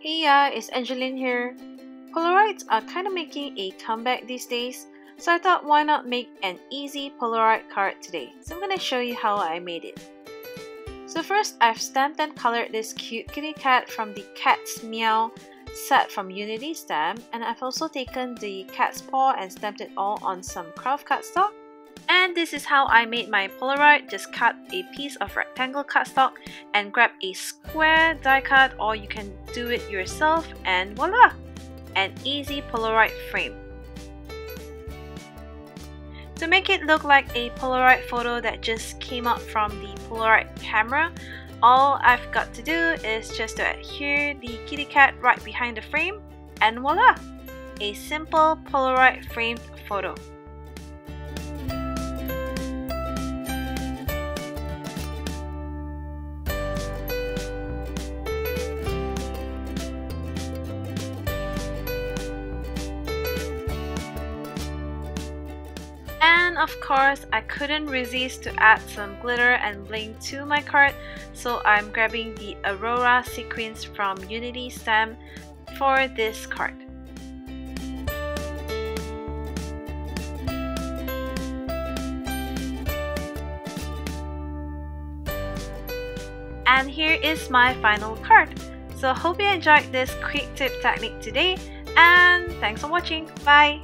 Hey it's Angeline here. Polaroids are kind of making a comeback these days, so I thought why not make an easy Polaroid card today. So I'm going to show you how I made it. So first, I've stamped and colored this cute kitty cat from the Cat's Meow set from Unity Stamp, and I've also taken the cat's paw and stamped it all on some craft cardstock. And this is how I made my Polaroid. Just cut a piece of rectangle cardstock and grab a square die cut, or you can do it yourself, and voila! An easy Polaroid frame. To make it look like a Polaroid photo that just came out from the Polaroid camera, all I've got to do is just to adhere the kitty cat right behind the frame, and voila! A simple Polaroid framed photo. And of course, I couldn't resist to add some glitter and bling to my card, so I'm grabbing the Aurora Sequins from Unity Stamp for this card. And here is my final card. So hope you enjoyed this quick tip technique today, and thanks for watching. Bye!